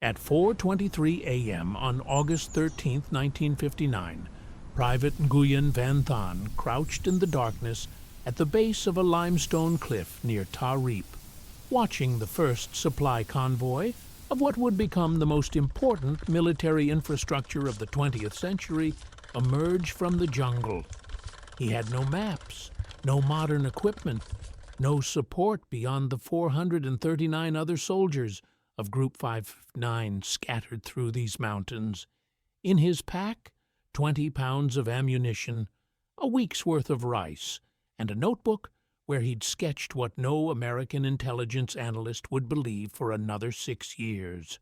At 4:23 a.m. on August 13, 1959, Private Nguyen Van Thanh crouched in the darkness at the base of a limestone cliff near Riep, watching the first supply convoy of what would become the most important military infrastructure of the 20th century emerge from the jungle. He had no maps, no modern equipment, no support beyond the 439 other soldiers of Group 59 scattered through these mountains. In his pack, 20 pounds of ammunition, a week's worth of rice, and a notebook where he'd sketched what no American intelligence analyst would believe for another 6 years.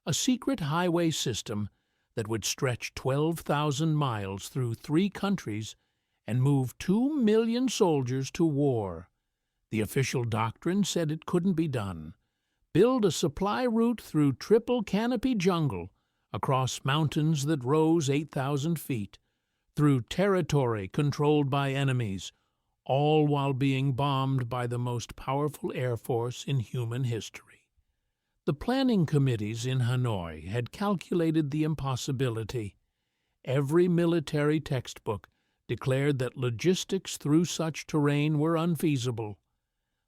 A secret highway system that would stretch 12,000 miles through 3 countries and move 2 million soldiers to war. The official doctrine said it couldn't be done. Build a supply route through triple canopy jungle, across mountains that rose 8,000 feet, through territory controlled by enemies, all while being bombed by the most powerful air force in human history. The planning committees in Hanoi had calculated the impossibility. Every military textbook declared that logistics through such terrain were unfeasible.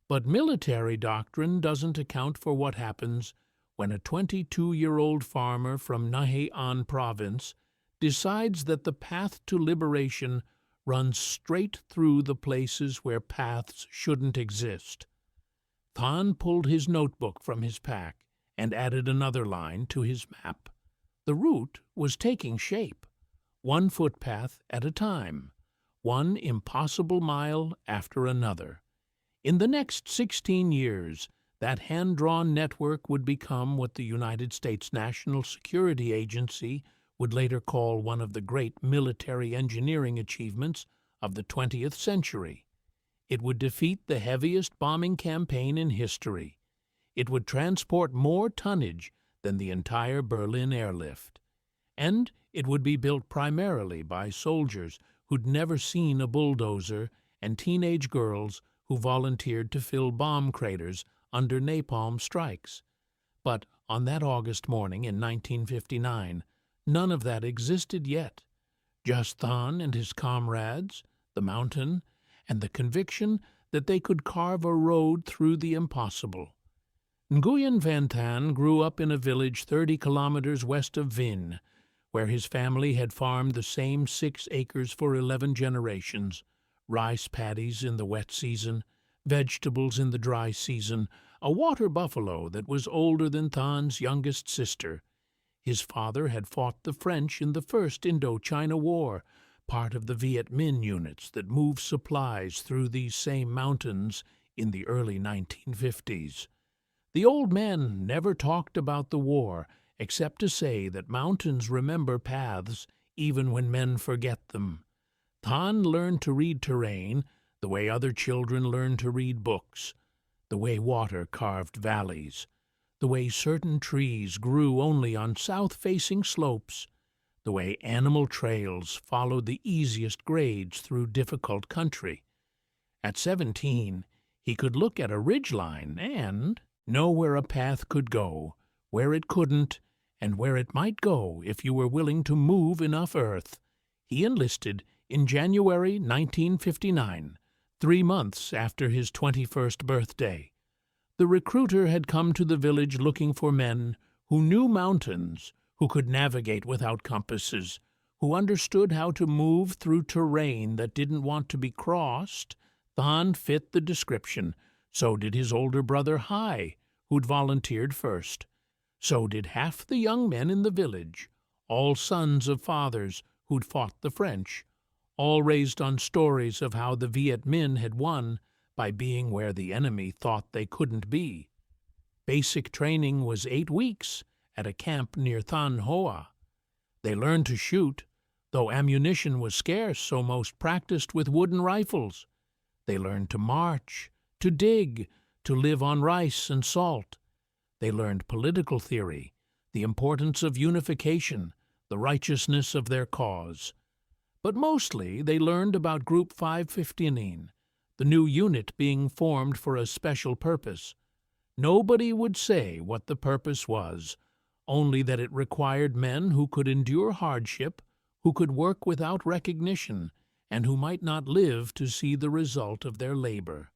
But military doctrine doesn't account for what happens when a 22-year-old farmer from Nha An province decides that the path to liberation runs straight through the places where paths shouldn't exist. Thanh pulled his notebook from his pack and added another line to his map. The route was taking shape, one footpath at a time, one impossible mile after another. In the next 16 years, that hand-drawn network would become what the United States National Security Agency would later call one of the great military engineering achievements of the 20th century. It would defeat the heaviest bombing campaign in history. It would transport more tonnage than the entire Berlin airlift. And it would be built primarily by soldiers who'd never seen a bulldozer and teenage girls who volunteered to fill bomb craters under napalm strikes. But on that August morning in 1959, none of that existed yet. Just Thanh and his comrades, the mountain, and the conviction that they could carve a road through the impossible. Nguyen Van Thanh grew up in a village 30 kilometers west of Vinh, where his family had farmed the same 6 acres for 11 generations, rice paddies in the wet season, vegetables in the dry season, a water buffalo that was older than Than's youngest sister. His father had fought the French in the First Indochina War, part of the Vietnamese units that moved supplies through these same mountains in the early 1950s. The old man never talked about the war, except to say that mountains remember paths even when men forget them. Thanh learned to read terrain the way other children learn to read books, the way water carved valleys, the way certain trees grew only on south-facing slopes, the way animal trails followed the easiest grades through difficult country. At 17, he could look at a ridgeline and know where a path could go, where it couldn't, and where it might go if you were willing to move enough earth. He enlisted in January 1959, 3 months after his 21st birthday. The recruiter had come to the village looking for men who knew mountains, who could navigate without compasses, who understood how to move through terrain that didn't want to be crossed. Thanh fit the description. So did his older brother Hai, who'd volunteered first. So did half the young men in the village, all sons of fathers who'd fought the French, all raised on stories of how the Viet Minh had won by being where the enemy thought they couldn't be. Basic training was 8 weeks at a camp near Thanh Hoa. They learned to shoot, though ammunition was scarce, so most practiced with wooden rifles. They learned to march, to dig, to live on rice and salt. They learned political theory, the importance of unification, the righteousness of their cause. But mostly they learned about Group 515, the new unit being formed for a special purpose. Nobody would say what the purpose was. only that it required men who could endure hardship, who could work without recognition, and who might not live to see the result of their labor.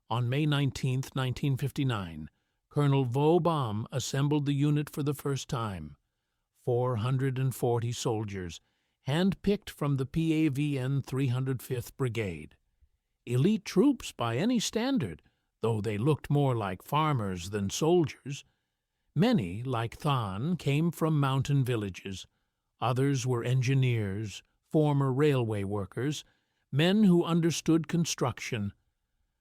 On May 19, 1959, Colonel Vo Bam assembled the unit for the first time. 440 soldiers, hand-picked from the PAVN 305th Brigade. Elite troops by any standard, though they looked more like farmers than soldiers. Many, like Than, came from mountain villages. Others were engineers, former railway workers, men who understood construction.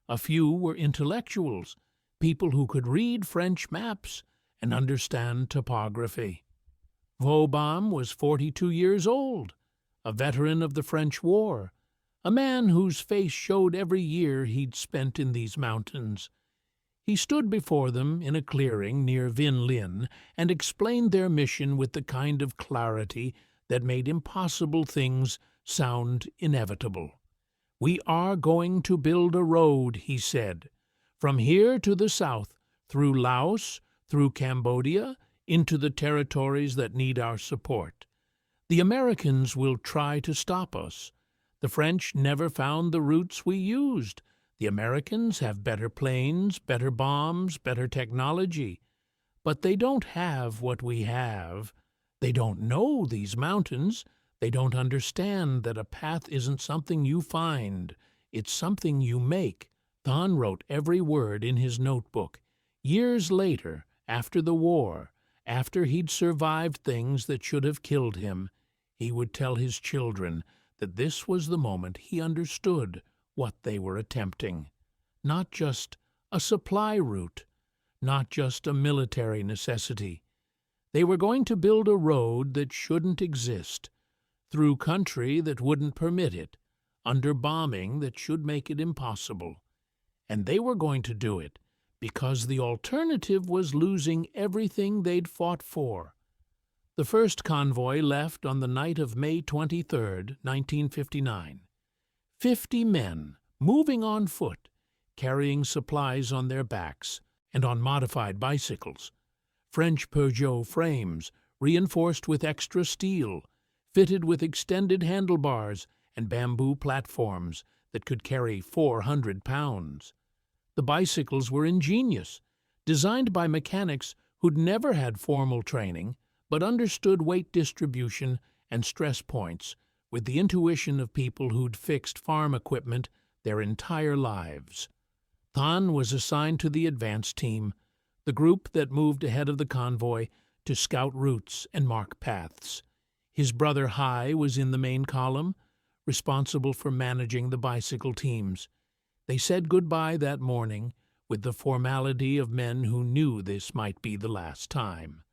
A few were intellectuals, people who could read French maps and understand topography. Vo Bam was 42 years old, a veteran of the French War, a man whose face showed every year he'd spent in these mountains. He stood before them in a clearing near Vinh Linh and explained their mission with the kind of clarity that made impossible things sound inevitable. "We are going to build a road," he said, "from here to the south, through Laos, through Cambodia, into the territories that need our support. The Americans will try to stop us. The French never found the routes we used. The Americans have better planes, better bombs, better technology. But they don't have what we have. They don't know these mountains. They don't understand that a path isn't something you find. It's something you make." Than wrote every word in his notebook. Years later, after the war, after he'd survived things that should have killed him, he would tell his children that this was the moment he understood what they were attempting. Not just a supply route, not just a military necessity. They were going to build a road that shouldn't exist, through country that wouldn't permit it, under bombing that should make it impossible. And they were going to do it because the alternative was losing everything they'd fought for. The first convoy left on the night of May 23, 1959. 50 men, moving on foot, carrying supplies on their backs and on modified bicycles. French Peugeot frames, reinforced with extra steel, fitted with extended handlebars and bamboo platforms that could carry 400 pounds. The bicycles were ingenious, designed by mechanics who'd never had formal training, but understood weight distribution and stress points with the intuition of people who'd fixed farm equipment their entire lives. Than was assigned to the advance team, the group that moved ahead of the convoy to scout routes and mark paths. His brother Hai was in the main column, responsible for managing the bicycle teams. They said goodbye that morning with the formality of men who knew this might be the last time.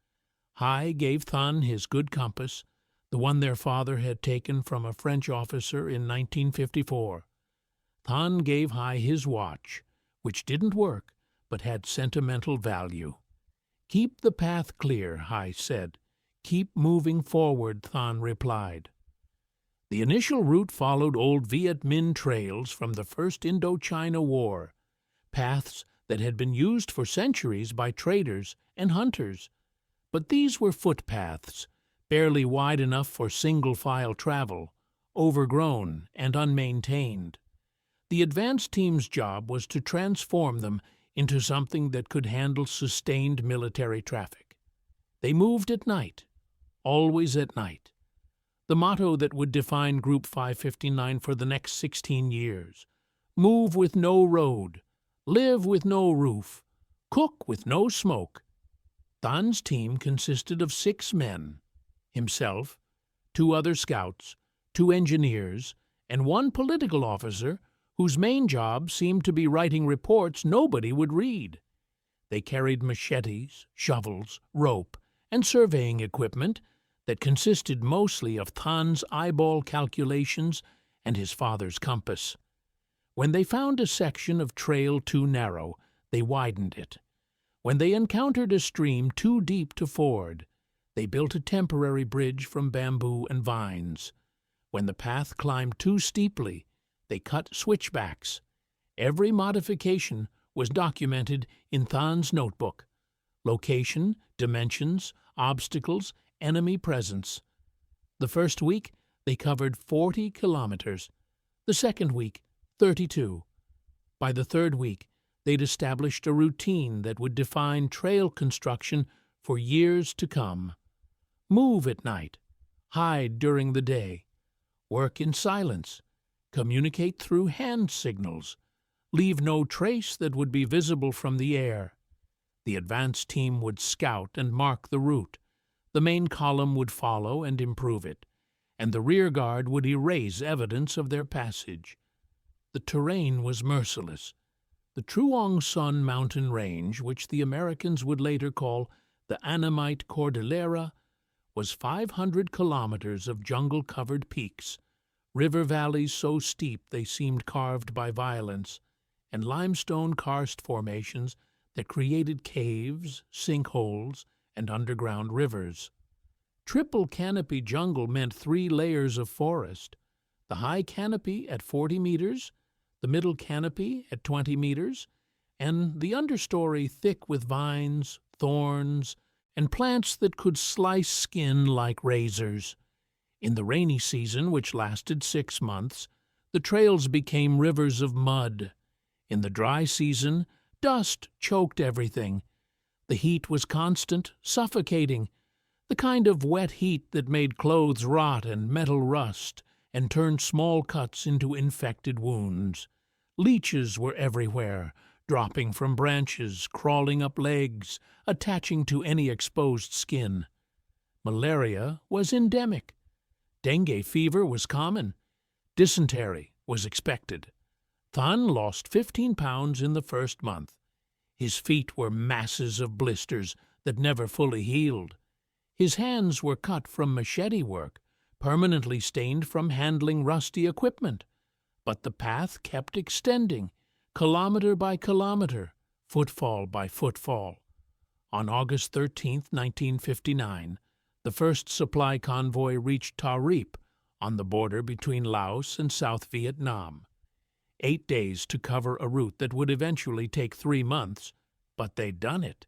Hai gave Than his good compass, the one their father had taken from a French officer in 1954. Than gave Hai his watch, which didn't work but had sentimental value. "Keep the path clear," Hai said. "Keep moving forward," Than replied. The initial route followed old Viet Minh trails from the First Indochina War, paths that had been used for centuries by traders and hunters. But these were footpaths, barely wide enough for single-file travel, overgrown and unmaintained. The advance team's job was to transform them into something that could handle sustained military traffic. They moved at night, always at night. The motto that would define Group 559 for the next 16 years. Move with no road, live with no roof, cook with no smoke. Than's team consisted of 6 men, himself, 2 other scouts, 2 engineers, and 1 political officer whose main job seemed to be writing reports nobody would read. They carried machetes, shovels, rope, and surveying equipment that consisted mostly of Than's eyeball calculations and his father's compass. When they found a section of trail too narrow, they widened it. When they encountered a stream too deep to ford, they built a temporary bridge from bamboo and vines. When the path climbed too steeply, they cut switchbacks. Every modification was documented in Than's notebook. Location, dimensions, obstacles, enemy presence. The first week, they covered 40 kilometers. The second week, 32. By the third week, they'd established a routine that would define trail construction for years to come. Move at night, hide during the day, work in silence, communicate through hand signals, leave no trace that would be visible from the air. The advance team would scout and mark the route. The main column would follow and improve it, and the rear guard would erase evidence of their passage. The terrain was merciless. The Truong Son mountain range, which the Americans would later call the Annamite Cordillera, was 500 kilometers of jungle-covered peaks, river valleys so steep they seemed carved by violence, and limestone karst formations that created caves, sinkholes, and underground rivers. Triple canopy jungle meant 3 layers of forest, the high canopy at 40 meters, the middle canopy at 20 meters, and the understory thick with vines, thorns, and plants that could slice skin like razors. In the rainy season, which lasted 6 months, the trails became rivers of mud. In the dry season, dust choked everything. The heat was constant, suffocating, the kind of wet heat that made clothes rot and metal rust and turned small cuts into infected wounds. Leeches were everywhere, dropping from branches, crawling up legs, attaching to any exposed skin. Malaria was endemic. Dengue fever was common. Dysentery was expected. Thanh lost 15 pounds in the first month. His feet were masses of blisters that never fully healed. His hands were cut from machete work, permanently stained from handling rusty equipment. But the path kept extending, kilometer by kilometer, footfall by footfall. On August 13, 1959, the first supply convoy reached Riep, on the border between Laos and South Vietnam. 8 days to cover a route that would eventually take 3 months, but they'd done it.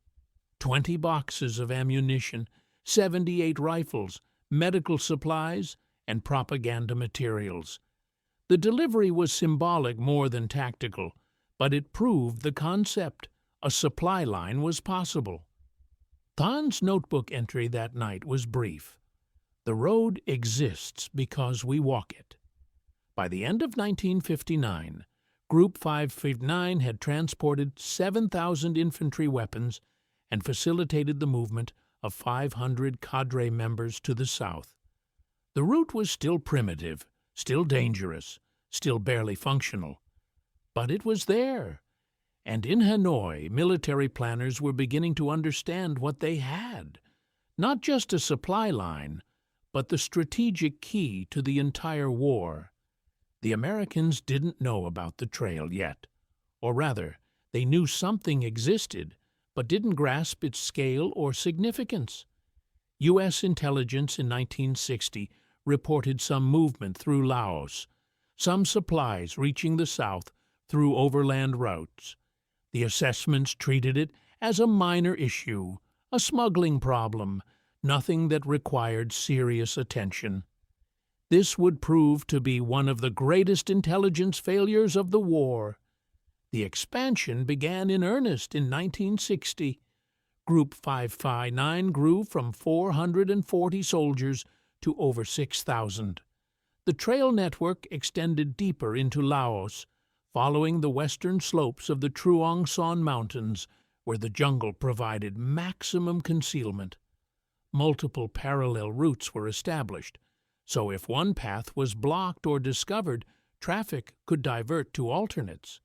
20 boxes of ammunition, 78 rifles, medical supplies, and propaganda materials. The delivery was symbolic more than tactical, but it proved the concept. A supply line was possible. Than's notebook entry that night was brief. The road exists because we walk it. By the end of 1959, Group 559 had transported 7,000 infantry weapons and facilitated the movement of 500 cadre members to the south. The route was still primitive, still dangerous, still barely functional. But it was there, and in Hanoi, military planners were beginning to understand what they had. Not just a supply line, but the strategic key to the entire war. The Americans didn't know about the trail yet. Or rather, they knew something existed, but didn't grasp its scale or significance. U.S. intelligence in 1960 reported some movement through Laos, some supplies reaching the south through overland routes. The assessments treated it as a minor issue, a smuggling problem, nothing that required serious attention. This would prove to be one of the greatest intelligence failures of the war. The expansion began in earnest in 1960. Group 559 grew from 440 soldiers to over 6,000. The trail network extended deeper into Laos, following the western slopes of the Truong Son Mountains, where the jungle provided maximum concealment. Multiple parallel routes were established, so if one path was blocked or discovered, traffic could divert to alternates.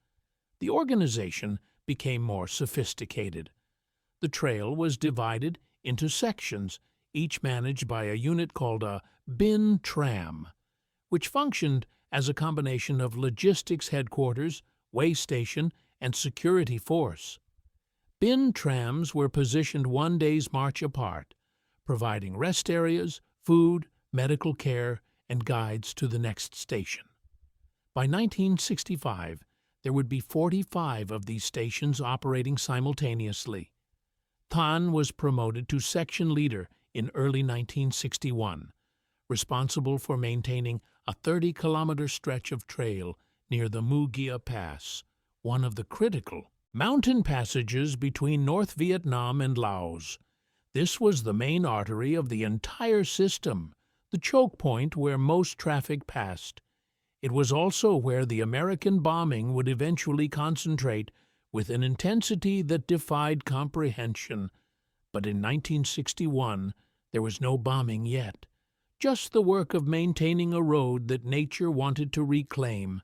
The organization became more sophisticated. The trail was divided into sections, each managed by a unit called a bin tram, which functioned as a combination of logistics headquarters, way station, and security force. Bin trams were positioned 1 day's march apart, providing rest areas, food, medical care, and guides to the next station. By 1965, there would be 45 of these stations operating simultaneously. Thanh was promoted to section leader in early 1961, responsible for maintaining a 30-kilometer stretch of trail near the Mugia Pass, one of the critical mountain passages between North Vietnam and Laos. This was the main artery of the entire system, the choke point where most traffic passed. It was also where the American bombing would eventually concentrate with an intensity that defied comprehension. But in 1961, there was no bombing yet, just the work of maintaining a road that nature wanted to reclaim.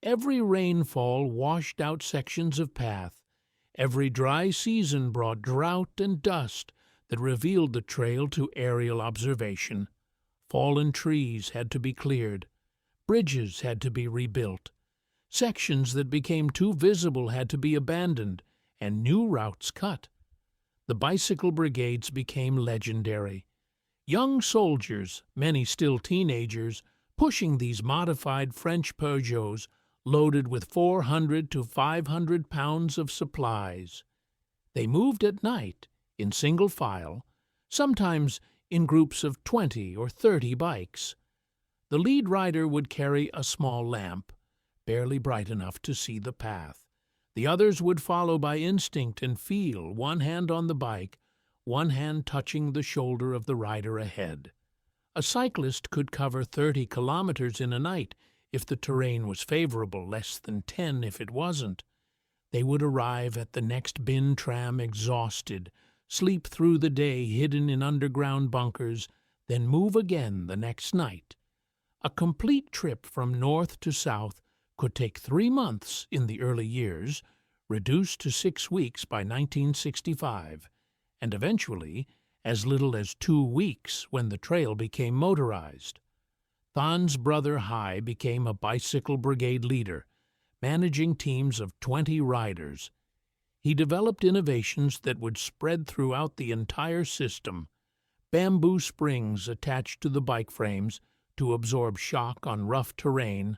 Every rainfall washed out sections of path. Every dry season brought drought and dust that revealed the trail to aerial observation. Fallen trees had to be cleared. Bridges had to be rebuilt. Sections that became too visible had to be abandoned and new routes cut. The bicycle brigades became legendary. Young soldiers, many still teenagers, pushing these modified French Peugeots loaded with 400 to 500 pounds of supplies. They moved at night, in single file, sometimes in groups of 20 or 30 bikes. The lead rider would carry a small lamp, barely bright enough to see the path. The others would follow by instinct and feel, one hand on the bike, one hand touching the shoulder of the rider ahead. A cyclist could cover 30 kilometers in a night if the terrain was favorable, less than 10 if it wasn't. They would arrive at the next bin tram exhausted, sleep through the day hidden in underground bunkers, then move again the next night. A complete trip from north to south could take 3 months in the early years, reduced to 6 weeks by 1965, and eventually as little as 2 weeks when the trail became motorized. Than's brother Hai became a bicycle brigade leader, managing teams of 20 riders. He developed innovations that would spread throughout the entire system: bamboo springs attached to the bike frames to absorb shock on rough terrain,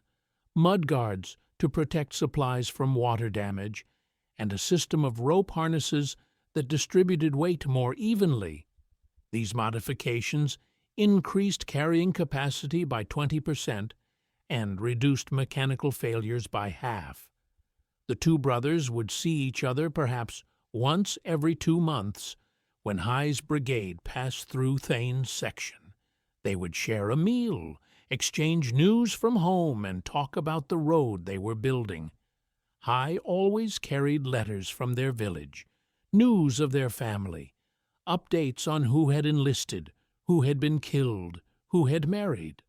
mud guards to protect supplies from water damage, and a system of rope harnesses that distributed weight more evenly. These modifications increased carrying capacity by 20% and reduced mechanical failures by half. The two brothers would see each other perhaps once every 2 months when Hai's brigade passed through Thane's section. They would share a meal, exchange news from home, and talk about the road they were building. Hai always carried letters from their village, news of their family, updates on who had enlisted, who had been killed, who had married.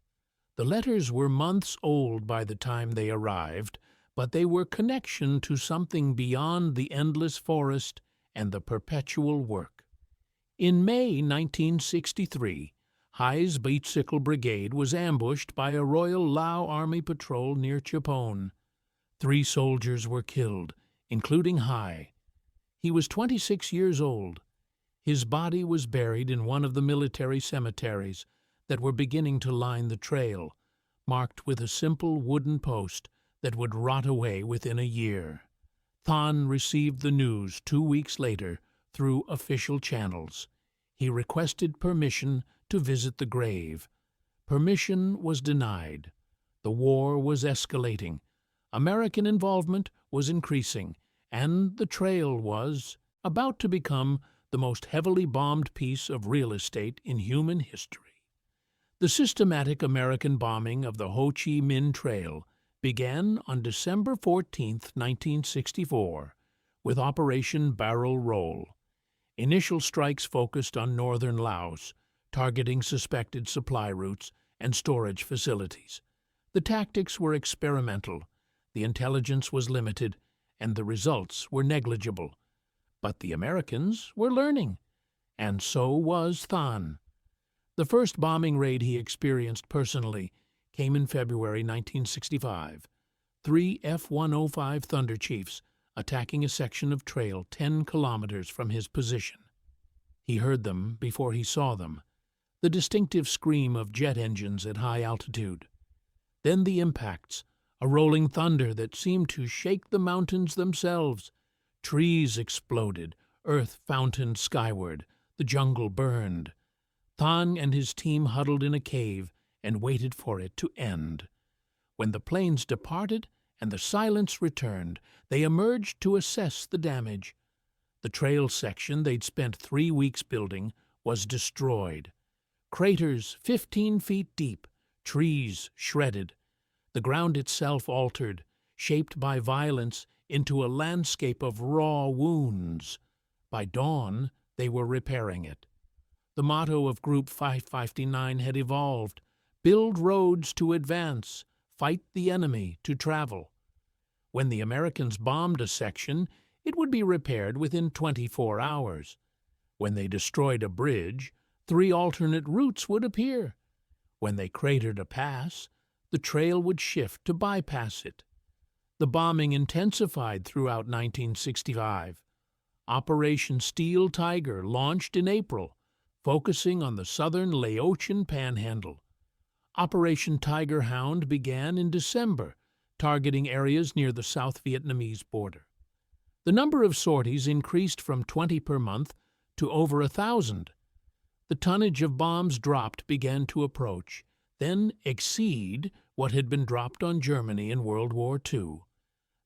The letters were months old by the time they arrived, but they were connection to something beyond the endless forest and the perpetual work. In May 1963, Hai's bicycle brigade was ambushed by a Royal Lao Army patrol near Chapone. 3 soldiers were killed, including Hai. He was 26 years old. His body was buried in one of the military cemeteries that were beginning to line the trail, marked with a simple wooden post that would rot away within a year. Than received the news 2 weeks later through official channels. He requested permission to visit the grave. Permission was denied. The war was escalating. American involvement was increasing, and the trail was about to become the most heavily bombed piece of real estate in human history. The systematic American bombing of the Ho Chi Minh Trail began on December 14, 1964, with Operation Barrel Roll. Initial strikes focused on northern Laos, targeting suspected supply routes and storage facilities. The tactics were experimental, the intelligence was limited, and the results were negligible. But the Americans were learning, and so was Than. The first bombing raid he experienced personally came in February 1965. 3 F-105 Thunder Chiefs attacking a section of trail 10 kilometers from his position. He heard them before he saw them, the distinctive scream of jet engines at high altitude. Then the impacts, a rolling thunder that seemed to shake the mountains themselves. Trees exploded, earth fountained skyward, the jungle burned. Thanh and his team huddled in a cave and waited for it to end. When the planes departed and the silence returned, they emerged to assess the damage. The trail section they'd spent 3 weeks building was destroyed. Craters 15 feet deep, trees shredded. The ground itself altered, shaped by violence into a landscape of raw wounds. By dawn, they were repairing it. The motto of Group 559 had evolved: build roads to advance, fight the enemy to travel. When the Americans bombed a section, it would be repaired within 24 hours. When they destroyed a bridge, 3 alternate routes would appear. When they cratered a pass, the trail would shift to bypass it. The bombing intensified throughout 1965. Operation Steel Tiger launched in April, focusing on the southern Laotian Panhandle. Operation Tiger Hound began in December, targeting areas near the South Vietnamese border. The number of sorties increased from 20 per month to over 1,000. The tonnage of bombs dropped began to approach, then exceed what had been dropped on Germany in World War II.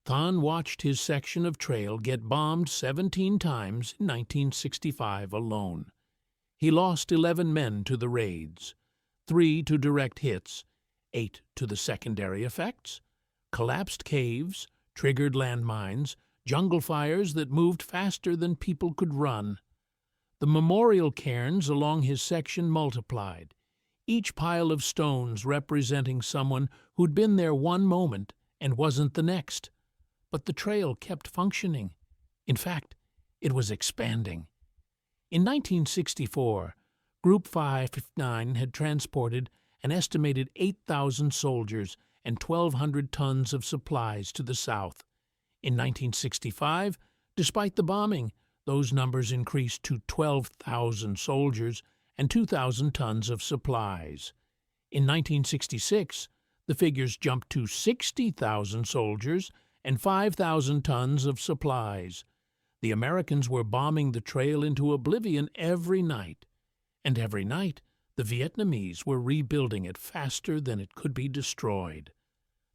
Thanh watched his section of trail get bombed 17 times in 1965 alone. He lost 11 men to the raids, 3 to direct hits, 8 to the secondary effects, collapsed caves, triggered landmines, jungle fires that moved faster than people could run. The memorial cairns along his section multiplied, each pile of stones representing someone who'd been there one moment and wasn't the next. But the trail kept functioning. In fact, it was expanding. In 1964, Group 559 had transported an estimated 8,000 soldiers and 1,200 tons of supplies to the south. In 1965, despite the bombing, those numbers increased to 12,000 soldiers and 2,000 tons of supplies. In 1966, the figures jumped to 60,000 soldiers and 5,000 tons of supplies. The Americans were bombing the trail into oblivion every night, and every night the Vietnamese were rebuilding it faster than it could be destroyed.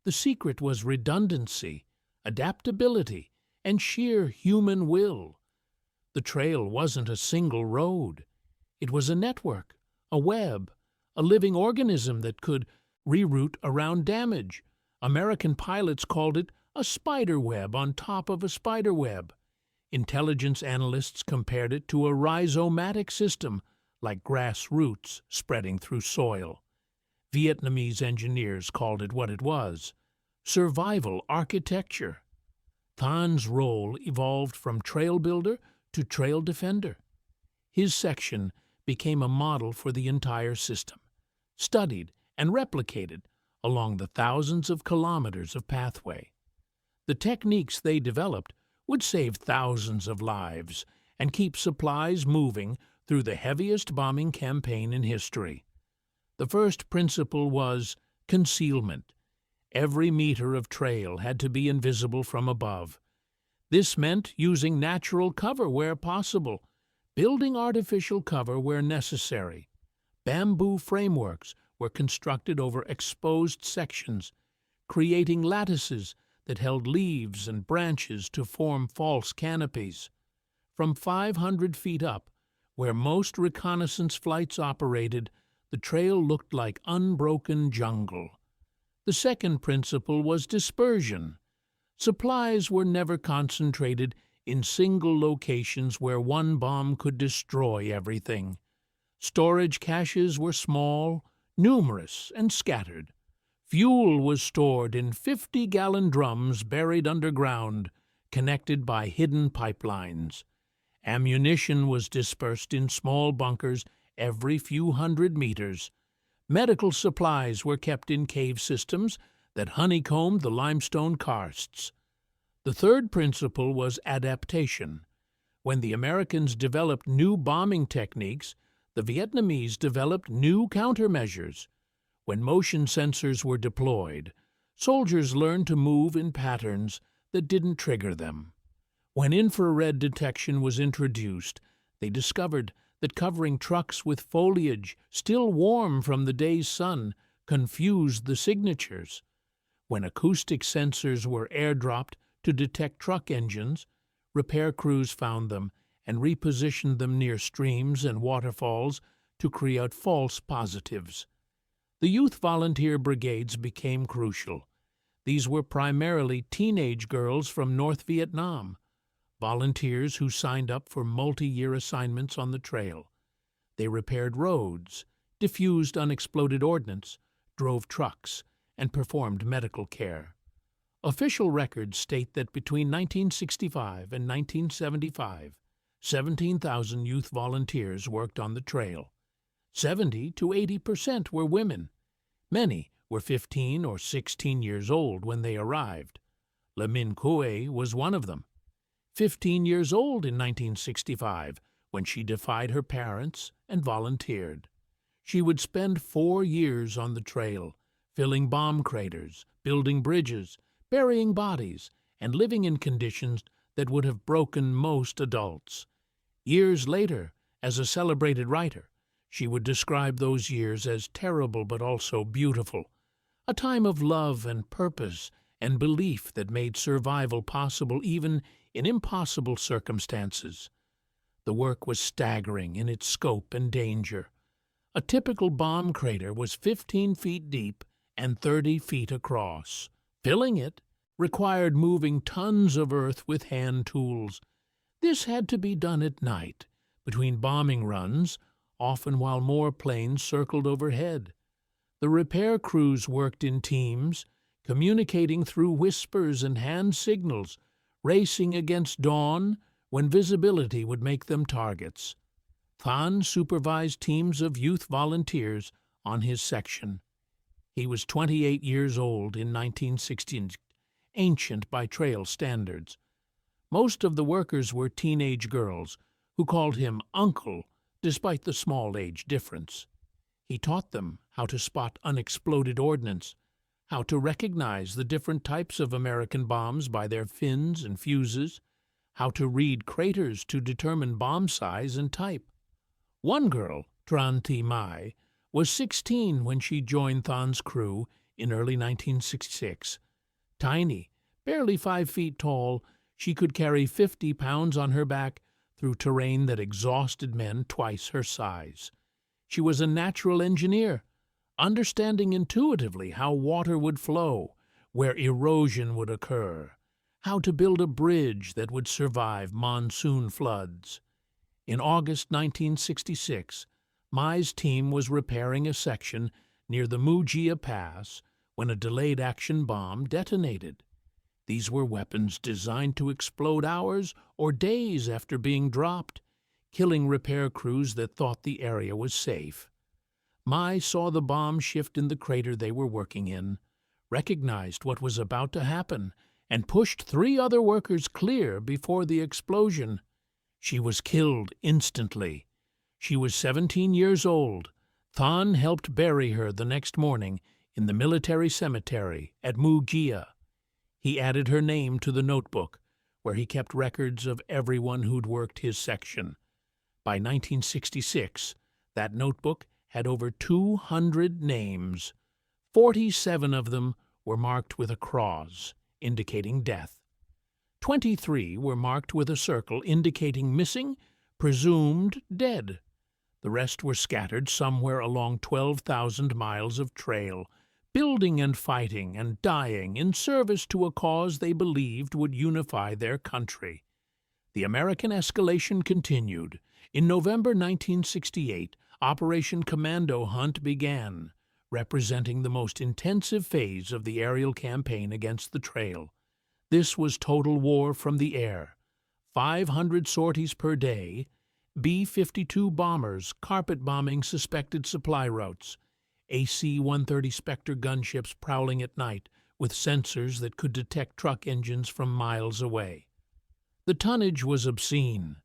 The secret was redundancy, adaptability, and sheer human will. The trail wasn't a single road. It was a network, a web, a living organism that could reroute around damage. American pilots called it a spider web on top of a spider web. Intelligence analysts compared it to a rhizomatic system, like grass roots spreading through soil. Vietnamese engineers called it what it was: survival architecture. Than's role evolved from trail builder to trail defender. His section became a model for the entire system, studied and replicated along the thousands of kilometers of pathway. The techniques they developed would save thousands of lives and keep supplies moving through the heaviest bombing campaign in history. The first principle was concealment. Every meter of trail had to be invisible from above. This meant using natural cover where possible, building artificial cover where necessary. Bamboo frameworks were constructed over exposed sections, creating lattices that held leaves and branches to form false canopies. From 500 feet up, where most reconnaissance flights operated, the trail looked like unbroken jungle. The second principle was dispersion. Supplies were never concentrated in single locations where one bomb could destroy everything. Storage caches were small, numerous, and scattered. Fuel was stored in 50-gallon drums buried underground, connected by hidden pipelines. Ammunition was dispersed in small bunkers every few hundred meters. Medical supplies were kept in cave systems that honeycombed the limestone karsts. The third principle was adaptation. When the Americans developed new bombing techniques, the Vietnamese developed new countermeasures. When motion sensors were deployed, soldiers learned to move in patterns that didn't trigger them. When infrared detection was introduced, they discovered that covering trucks with foliage still warm from the day's sun confused the signatures. When acoustic sensors were airdropped to detect truck engines, repair crews found them and repositioned them near streams and waterfalls to create false positives. The youth volunteer brigades became crucial. These were primarily teenage girls from North Vietnam, volunteers who signed up for multi-year assignments on the trail. They repaired roads, diffused unexploded ordnance, drove trucks, and performed medical care. Official records state that between 1965 and 1975, 17,000 youth volunteers worked on the trail. 70 to 80% were women. Many were 15 or 16 years old when they arrived. Le Minh Cue was one of them. 15 years old in 1965 when she defied her parents and volunteered. She would spend 4 years on the trail, filling bomb craters, building bridges, burying bodies, and living in conditions that would have broken most adults. Years later, as a celebrated writer, she would describe those years as terrible but also beautiful, a time of love and purpose and belief that made survival possible even in impossible circumstances. The work was staggering in its scope and danger. A typical bomb crater was 15 feet deep and 30 feet across. Filling it required moving tons of earth with hand tools. This had to be done at night, between bombing runs, often while more planes circled overhead. The repair crews worked in teams, communicating through whispers and hand signals, racing against dawn when visibility would make them targets. Thanh supervised teams of youth volunteers on his section. He was 28 years old in 1916, ancient by trail standards. Most of the workers were teenage girls who called him Uncle despite the small age difference. He taught them how to spot unexploded ordnance, how to recognize the different types of American bombs by their fins and fuses, how to read craters to determine bomb size and type. One girl, Tran Thi Mai, was 16 when she joined Than's crew in early 1966. Tiny, barely 5 feet tall, she could carry 50 pounds on her back through terrain that exhausted men twice her size. She was a natural engineer, understanding intuitively how water would flow, where erosion would occur, how to build a bridge that would survive monsoon floods. In August 1966, Mai's team was repairing a section near the Mu Gia Pass when a delayed action bomb detonated. These were weapons designed to explode hours or days after being dropped, killing repair crews that thought the area was safe. Mai saw the bomb shift in the crater they were working in, recognized what was about to happen, and pushed 3 other workers clear before the explosion. She was killed instantly. She was 17 years old. Thanh helped bury her the next morning in the military cemetery at Mu Gia. He added her name to the notebook, where he kept records of everyone who'd worked his section. By 1966, that notebook had over 200 names. 47 of them were marked with a cross, indicating death. 23 were marked with a circle indicating missing, presumed dead. The rest were scattered somewhere along 12,000 miles of trail, building and fighting and dying in service to a cause they believed would unify their country. The American escalation continued. In November 1968, Operation Commando Hunt began, representing the most intensive phase of the aerial campaign against the trail. This was total war from the air. 500 sorties per day, B-52 bombers carpet bombing suspected supply routes, AC-130 Spectre gunships prowling at night with sensors that could detect truck engines from miles away. The tonnage was obscene.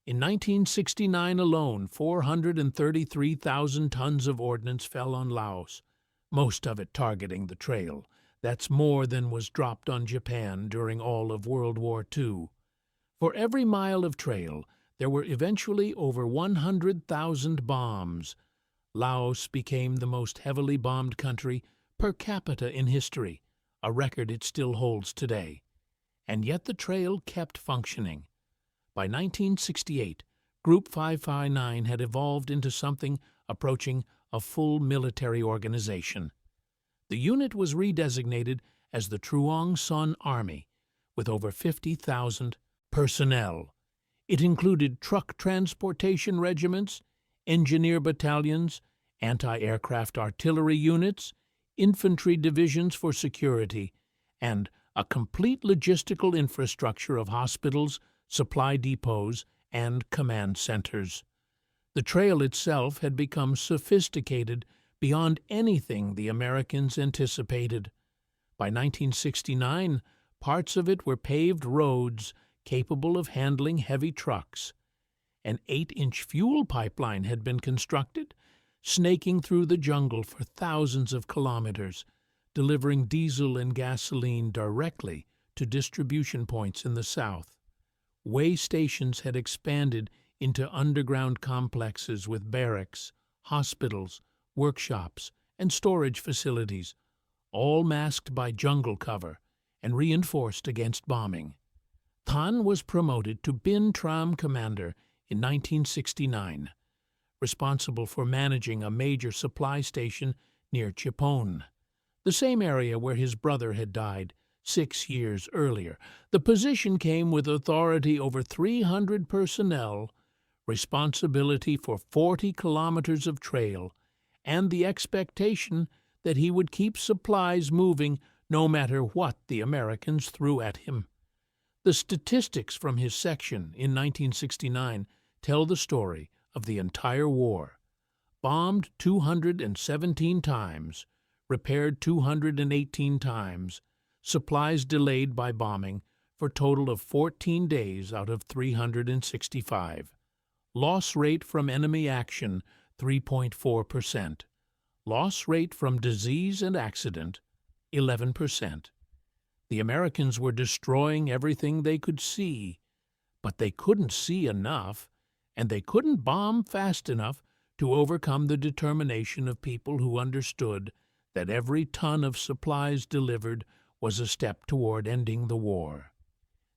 In 1969 alone, 433,000 tons of ordnance fell on Laos, most of it targeting the trail. That's more than was dropped on Japan during all of World War II. For every mile of trail, there were eventually over 100,000 bombs. Laos became the most heavily bombed country per capita in history, a record it still holds today. And yet the trail kept functioning. By 1968, Group 559 had evolved into something approaching a full military organization. The unit was redesignated as the Truong Son Army, with over 50,000 personnel. It included truck transportation regiments, engineer battalions, anti-aircraft artillery units, infantry divisions for security, and a complete logistical infrastructure of hospitals, supply depots, and command centers. The trail itself had become sophisticated beyond anything the Americans anticipated. By 1969, parts of it were paved roads capable of handling heavy trucks. An 8-inch fuel pipeline had been constructed, snaking through the jungle for thousands of kilometers, delivering diesel and gasoline directly to distribution points in the south. Way stations had expanded into underground complexes with barracks, hospitals, workshops, and storage facilities, all masked by jungle cover and reinforced against bombing. Thanh was promoted to Binh Tram commander in 1969, responsible for managing a major supply station near Chipon, the same area where his brother had died 6 years earlier. The position came with authority over 300 personnel, responsibility for 40 kilometers of trail, and the expectation that he would keep supplies moving no matter what the Americans threw at him. The statistics from his section in 1969 tell the story of the entire war. Bombed 217 times, repaired 218 times, supplies delayed by bombing for a total of 14 days out of 365. Loss rate from enemy action 3.4%. Loss rate from disease and accident 11%. The Americans were destroying everything they could see, but they couldn't see enough, and they couldn't bomb fast enough to overcome the determination of people who understood that every ton of supplies delivered was a step toward ending the war.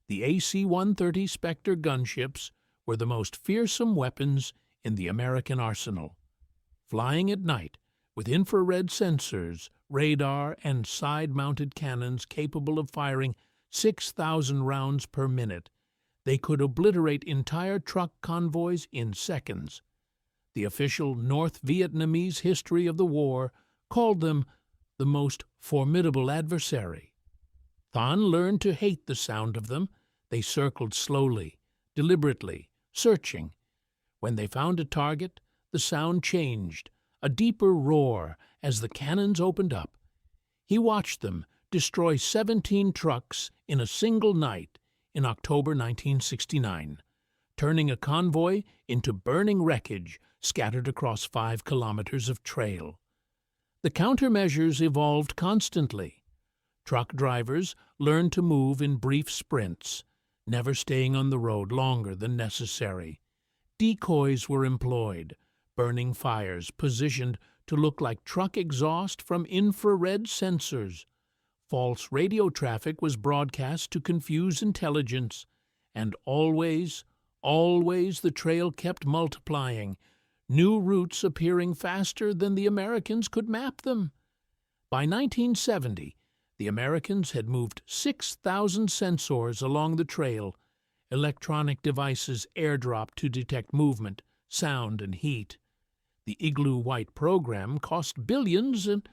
The AC-130 Spectre gunships were the most fearsome weapons in the American arsenal. Flying at night, with infrared sensors, radar, and side-mounted cannons capable of firing 6,000 rounds per minute, they could obliterate entire truck convoys in seconds. The official North Vietnamese history of the war called them the most formidable adversary. Thanh learned to hate the sound of them. They circled slowly, deliberately, searching. When they found a target, the sound changed, a deeper roar as the cannons opened up. He watched them destroy 17 trucks in a single night in October 1969, turning a convoy into burning wreckage scattered across 5 kilometers of trail. The countermeasures evolved constantly. Truck drivers learned to move in brief sprints, never staying on the road longer than necessary. Decoys were employed, burning fires positioned to look like truck exhaust from infrared sensors. False radio traffic was broadcast to confuse intelligence, and always the trail kept multiplying, new routes appearing faster than the Americans could map them. By 1970, the Americans had moved 6,000 sensors along the trail, electronic devices airdropped to detect movement, sound, and heat. The Igloo White program cost billions and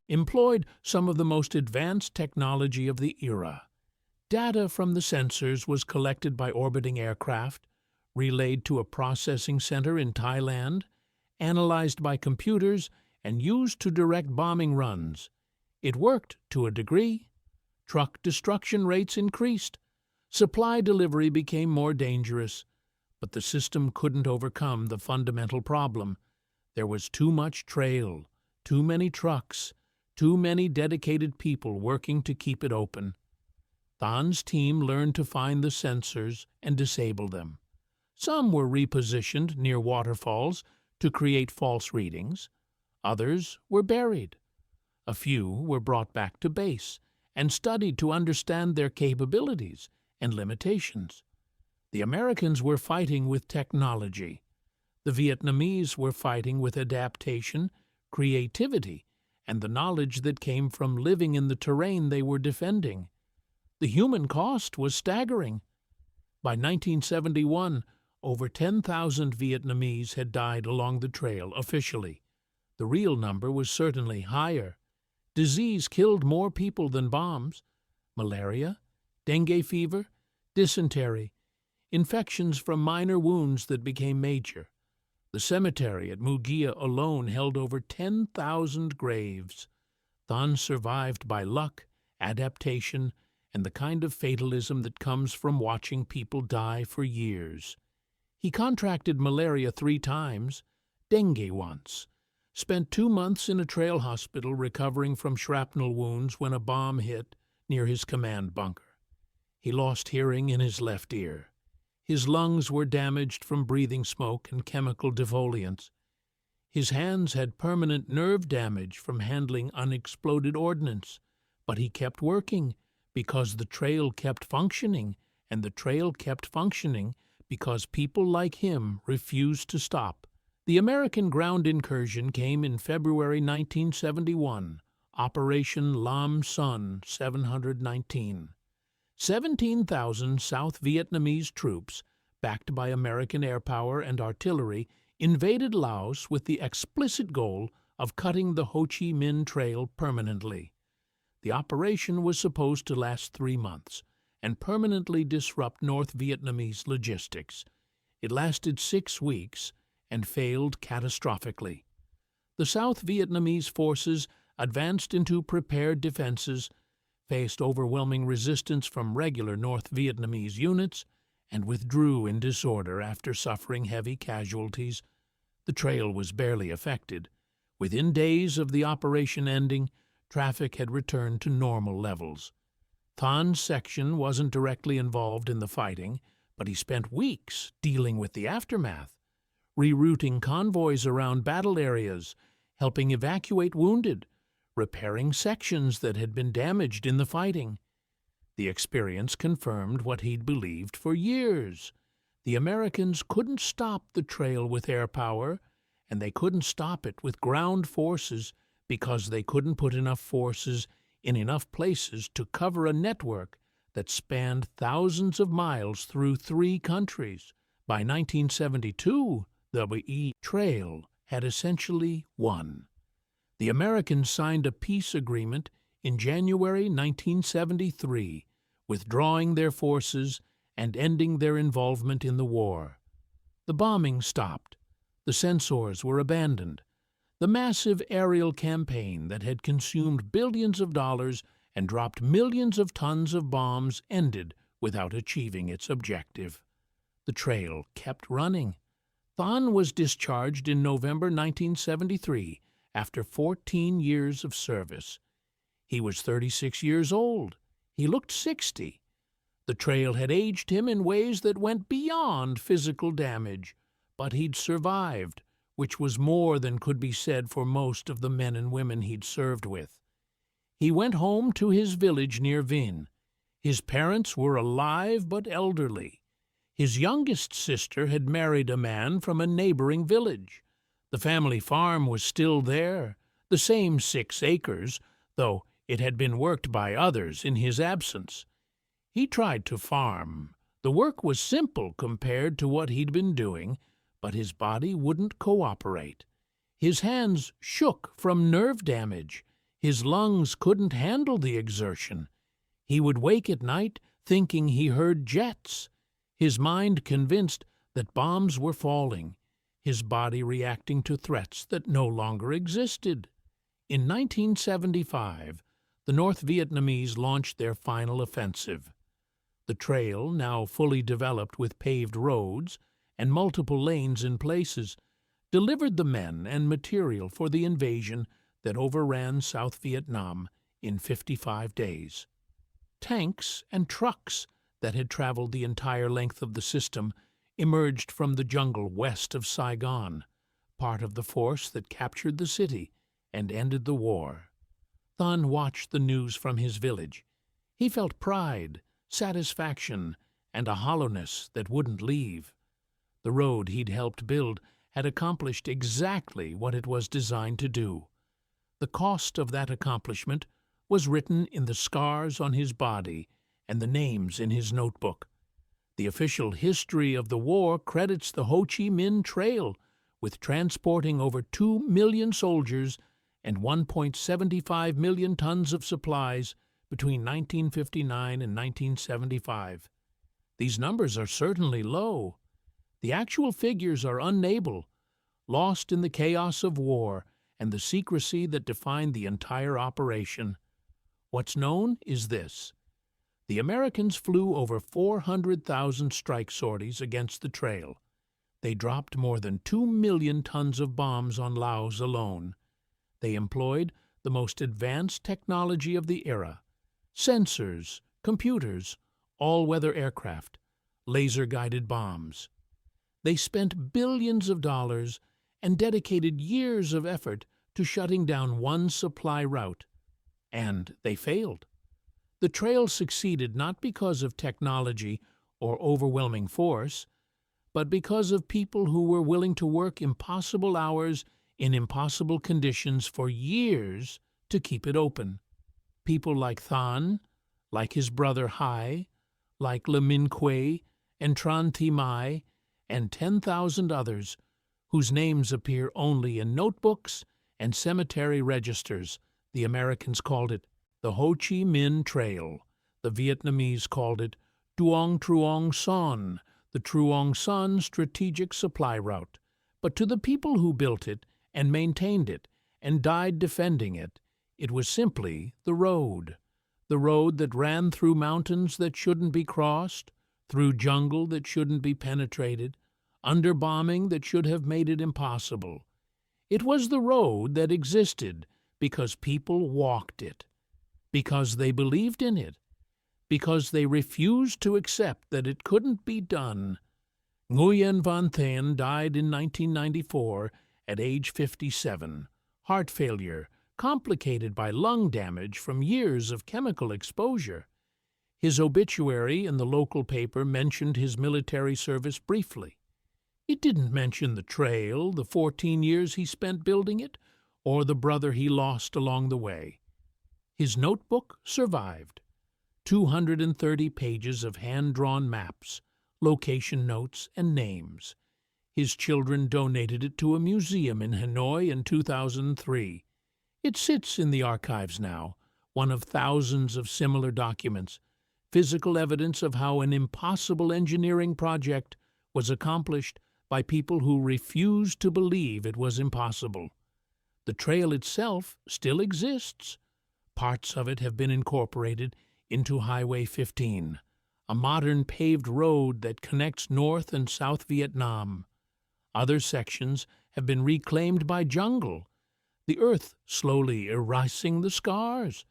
employed some of the most advanced technology of the era. Data from the sensors was collected by orbiting aircraft, relayed to a processing center in Thailand, analyzed by computers, and used to direct bombing runs. It worked to a degree. Truck destruction rates increased. Supply delivery became more dangerous, but the system couldn't overcome the fundamental problem. There was too much trail, too many trucks, too many dedicated people working to keep it open. Than's team learned to find the sensors and disable them. Some were repositioned near waterfalls to create false readings. Others were buried. A few were brought back to base and studied to understand their capabilities and limitations. The Americans were fighting with technology. The Vietnamese were fighting with adaptation, creativity, and the knowledge that came from living in the terrain they were defending. The human cost was staggering. By 1971, over 10,000 Vietnamese had died along the trail officially. The real number was certainly higher. Disease killed more people than bombs. Malaria, dengue fever, dysentery, infections from minor wounds that became major. The cemetery at Mugia alone held over 10,000 graves. Thanh survived by luck, adaptation, and the kind of fatalism that comes from watching people die for years. He contracted malaria 3 times, dengue once, spent 2 months in a trail hospital recovering from shrapnel wounds when a bomb hit near his command bunker. He lost hearing in his left ear. His lungs were damaged from breathing smoke and chemical defoliants. His hands had permanent nerve damage from handling unexploded ordnance, but he kept working because the trail kept functioning, and the trail kept functioning because people like him refused to stop. The American ground incursion came in February 1971, Operation Lam Son 719. 17,000 South Vietnamese troops, backed by American air power and artillery, invaded Laos with the explicit goal of cutting the Ho Chi Minh Trail permanently. The operation was supposed to last 3 months and permanently disrupt North Vietnamese logistics. It lasted 6 weeks and failed catastrophically. The South Vietnamese forces advanced into prepared defenses, faced overwhelming resistance from regular North Vietnamese units, and withdrew in disorder after suffering heavy casualties. The trail was barely affected. Within days of the operation ending, traffic had returned to normal levels. Than's section wasn't directly involved in the fighting, but he spent weeks dealing with the aftermath, rerouting convoys around battle areas, helping evacuate wounded, repairing sections that had been damaged in the fighting. The experience confirmed what he'd believed for years. The Americans couldn't stop the trail with air power, and they couldn't stop it with ground forces because they couldn't put enough forces in enough places to cover a network that spanned thousands of miles through 3 countries. By 1972, the trail had essentially won. The Americans signed a peace agreement in January 1973, withdrawing their forces and ending their involvement in the war. The bombing stopped. The censors were abandoned. The massive aerial campaign that had consumed billions of dollars and dropped millions of tons of bombs ended without achieving its objective. The trail kept running. Thanh was discharged in November 1973 after 14 years of service. He was 36 years old. He looked 60. The trail had aged him in ways that went beyond physical damage, but he'd survived, which was more than could be said for most of the men and women he'd served with. He went home to his village near Vinh. His parents were alive but elderly. His youngest sister had married a man from a neighboring village. The family farm was still there, the same 6 acres, though it had been worked by others in his absence. He tried to farm. The work was simple compared to what he'd been doing, but his body wouldn't cooperate. His hands shook from nerve damage. His lungs couldn't handle the exertion. He would wake at night thinking he heard jets, his mind convinced that bombs were falling, his body reacting to threats that no longer existed. In 1975, the North Vietnamese launched their final offensive. The trail, now fully developed with paved roads and multiple lanes in places, delivered the men and material for the invasion that overran South Vietnam in 55 days. Tanks and trucks that had traveled the entire length of the system emerged from the jungle west of Saigon, part of the force that captured the city and ended the war. Thanh watched the news from his village. He felt pride, satisfaction, and a hollowness that wouldn't leave. The road he'd helped build had accomplished exactly what it was designed to do. The cost of that accomplishment was written in the scars on his body and the names in his notebook. The official history of the war credits the Ho Chi Minh Trail with transporting over 2 million soldiers and 1.75 million tons of supplies between 1959 and 1975. These numbers are certainly low. The actual figures are unable, lost in the chaos of war and the secrecy that defined the entire operation. What's known is this: the Americans flew over 400,000 strike sorties against the trail. They dropped more than 2 million tons of bombs on Laos alone. They employed the most advanced technology of the era: sensors, computers, all-weather aircraft, laser-guided bombs. They spent billions of dollars and dedicated years of effort to shutting down one supply route. And they failed. The trail succeeded not because of technology or overwhelming force, but because of people who were willing to work impossible hours in impossible conditions for years to keep it open. People like Thanh, like his brother Hai, like Le Minh Quay and Tran Thi Mai, and 10,000 others whose names appear only in notebooks and cemetery registers. The Americans called it the Ho Chi Minh Trail. The Vietnamese called it Duong Truong Son, the Truong Son Strategic Supply Route. But to the people who built it and maintained it and died defending it, it was simply the road that ran through mountains that shouldn't be crossed, through jungle that shouldn't be penetrated, under bombing that should have made it impossible. It was the road that existed because people walked it, because they believed in it, because they refused to accept that it couldn't be done. Nguyen Van Thanh died in 1994 at age 57, heart failure, complicated by lung damage from years of chemical exposure. His obituary in the local paper mentioned his military service briefly. It didn't mention the trail, the 14 years he spent building it, or the brother he lost along the way. His notebook survived. 230 pages of hand-drawn maps, location notes, and names. His children donated it to a museum in Hanoi in 2003. It sits in the archives now, one of thousands of similar documents, physical evidence of how an impossible engineering project was accomplished by people who refused to believe it was impossible. The trail itself still exists. Parts of it have been incorporated into Highway 15, a modern paved road that connects North and South Vietnam. Other sections have been reclaimed by jungle, the earth slowly erasing the scars.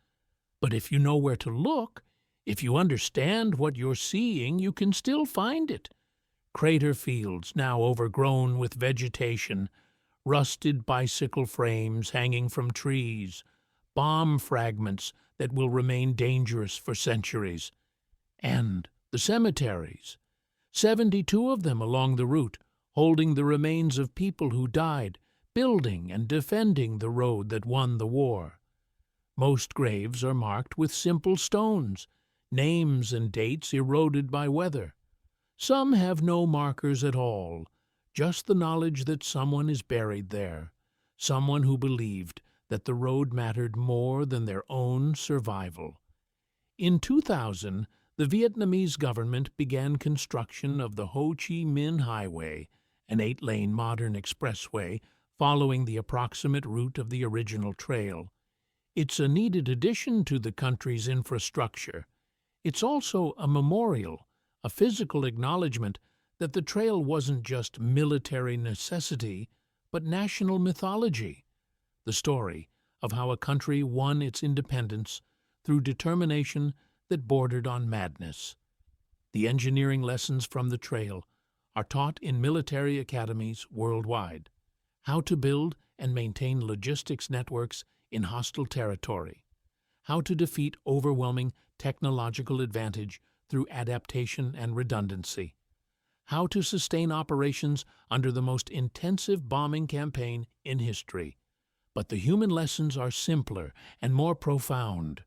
But if you know where to look, if you understand what you're seeing, you can still find it. Crater fields now overgrown with vegetation, rusted bicycle frames hanging from trees, bomb fragments that will remain dangerous for centuries. And the cemeteries, 72 of them along the route, holding the remains of people who died, building and defending the road that won the war. Most graves are marked with simple stones, names and dates eroded by weather. Some have no markers at all, just the knowledge that someone is buried there, someone who believed that the road mattered more than their own survival. In 2000, the Vietnamese government began construction of the Ho Chi Minh Highway, an 8-lane modern expressway following the approximate route of the original trail. It's a needed addition to the country's infrastructure. It's also a memorial, a physical acknowledgement that the trail wasn't just military necessity, but national mythology. The story of how a country won its independence through determination that bordered on madness. The engineering lessons from the trail are taught in military academies worldwide. How to build and maintain logistics networks in hostile territory. How to defeat overwhelming technological advantage through adaptation and redundancy. How to sustain operations under the most intensive bombing campaign in history. But the human lessons are simpler and more profound.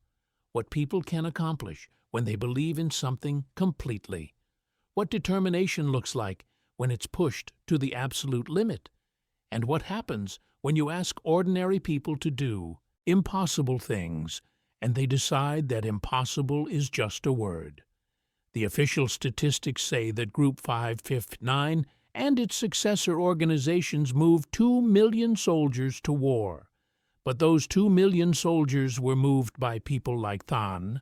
What people can accomplish when they believe in something completely. What determination looks like when it's pushed to the absolute limit. And what happens when you ask ordinary people to do impossible things and they decide that impossible is just a word. The official statistics say that Group 559 and its successor organizations moved 2 million soldiers to war. But those 2 million soldiers were moved by people like Thanh,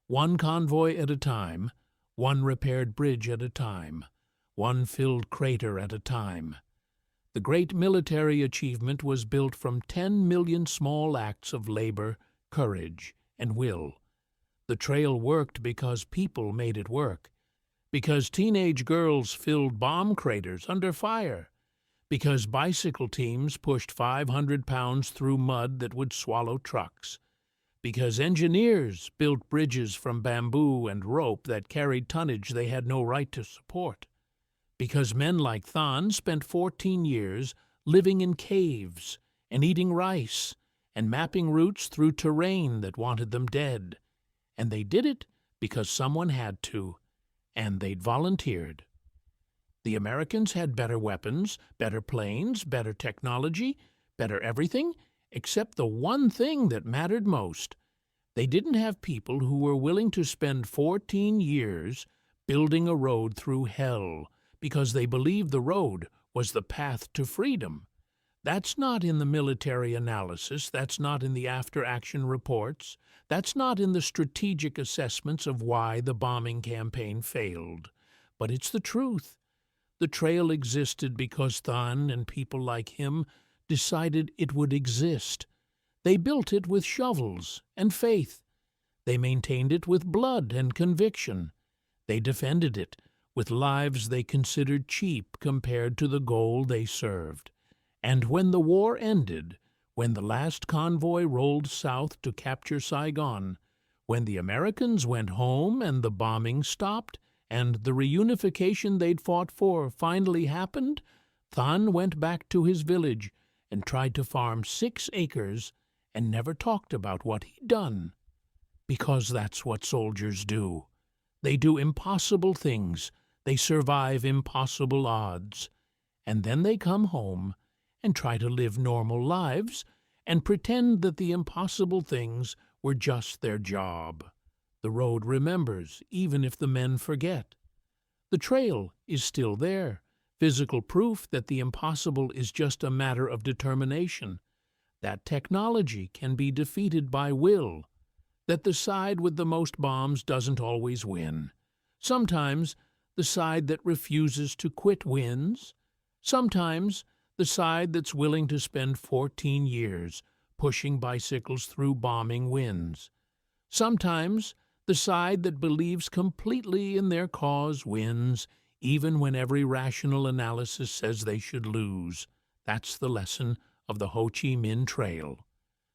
one convoy at a time, one repaired bridge at a time, one filled crater at a time. The great military achievement was built from 10 million small acts of labor, courage, and will. The trail worked because people made it work, because teenage girls filled bomb craters under fire, because bicycle teams pushed 500 pounds through mud that would swallow trucks, because engineers built bridges from bamboo and rope that carried tonnage they had no right to support, because men like Thanh spent 14 years living in caves and eating rice and mapping routes through terrain that wanted them dead. And they did it because someone had to, and they'd volunteered. The Americans had better weapons, better planes, better technology, better everything, except the one thing that mattered most. They didn't have people who were willing to spend 14 years building a road through hell because they believed the road was the path to freedom. That's not in the military analysis, that's not in the after-action reports, that's not in the strategic assessments of why the bombing campaign failed. But it's the truth. The trail existed because Thanh and people like him decided it would exist. They built it with shovels and faith. They maintained it with blood and conviction. They defended it with lives they considered cheap compared to the goal they served. And when the war ended, when the last convoy rolled south to capture Saigon, when the Americans went home and the bombing stopped, and the reunification they'd fought for finally happened, Thanh went back to his village and tried to farm 6 acres and never talked about what he'd done. Because that's what soldiers do. They do impossible things. They survive impossible odds. And then they come home and try to live normal lives and pretend that the impossible things were just their job. The road remembers, even if the men forget. The trail is still there, physical proof that the impossible is just a matter of determination, that technology can be defeated by will, that the side with the most bombs doesn't always win. Sometimes the side that refuses to quit wins. Sometimes the side that's willing to spend 14 years pushing bicycles through bombing wins. Sometimes the side that believes completely in their cause wins, even when every rational analysis says they should lose. That's the lesson of the Ho Chi Minh Trail.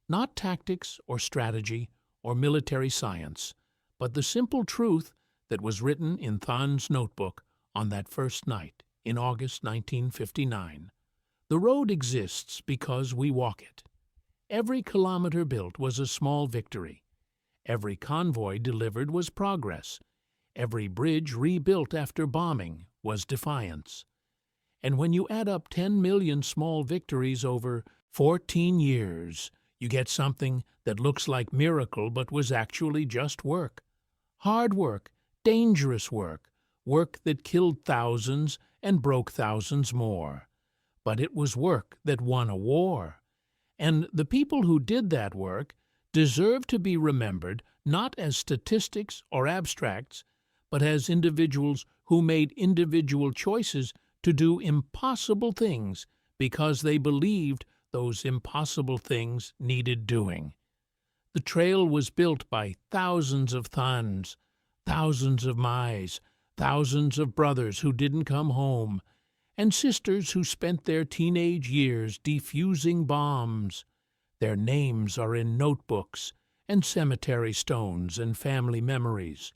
Not tactics or strategy or military science, but the simple truth that was written in Than's notebook on that first night in August 1959. The road exists because we walk it. Every kilometer built was a small victory. Every convoy delivered was progress. Every bridge rebuilt after bombing was defiance. And when you add up 10 million small victories over 14 years, you get something that looks like miracle but was actually just work. Hard work, dangerous work, work that killed thousands and broke thousands more. But it was work that won a war. And the people who did that work deserve to be remembered not as statistics or abstracts, but as individuals who made individual choices to do impossible things because they believed those impossible things needed doing. The trail was built by thousands of Thans, thousands of Mais, thousands of brothers who didn't come home, and sisters who spent their teenage years defusing bombs. Their names are in notebooks and cemetery stones and family memories.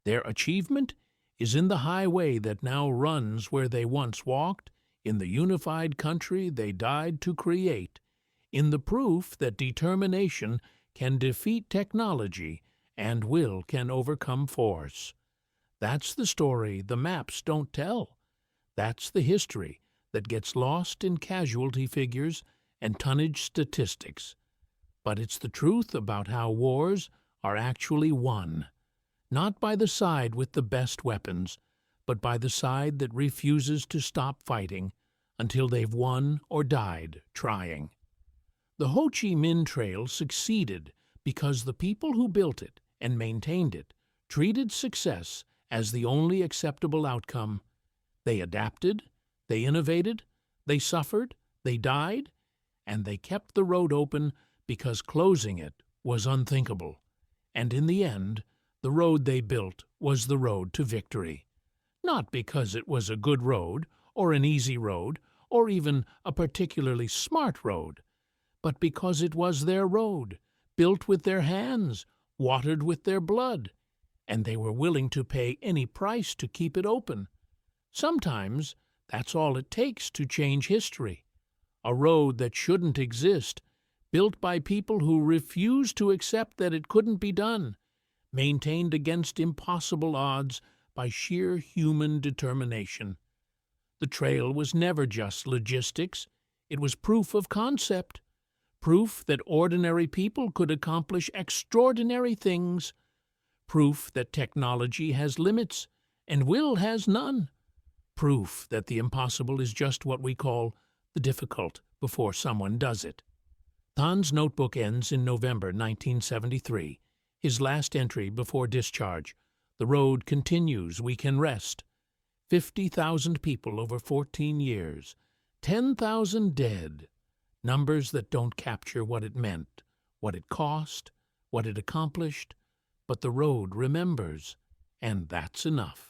Their achievement is in the highway that now runs where they once walked, in the unified country they died to create, in the proof that determination can defeat technology and will can overcome force. That's the story the maps don't tell. That's the history that gets lost in casualty figures and tonnage statistics. But it's the truth about how wars are actually won, not by the side with the best weapons, but by the side that refuses to stop fighting until they've won or died trying. The Ho Chi Minh Trail succeeded because the people who built it and maintained it treated success as the only acceptable outcome. They adapted, they innovated, they suffered, they died, and they kept the road open because closing it was unthinkable. And in the end, the road they built was the road to victory. Not because it was a good road, or an easy road, or even a particularly smart road, but because it was their road, built with their hands, watered with their blood, and they were willing to pay any price to keep it open. Sometimes that's all it takes to change history. A road that shouldn't exist, built by people who refused to accept that it couldn't be done, maintained against impossible odds by sheer human determination. The trail was never just logistics. It was proof of concept, proof that ordinary people could accomplish extraordinary things, proof that technology has limits and will has none, proof that the impossible is just what we call the difficult before someone does it. Than's notebook ends in November 1973, his last entry before discharge. The road continues, we can rest. 50,000 people over 14 years, 10,000 dead. Numbers that don't capture what it meant, what it cost, what it accomplished, but the road remembers, and that's enough.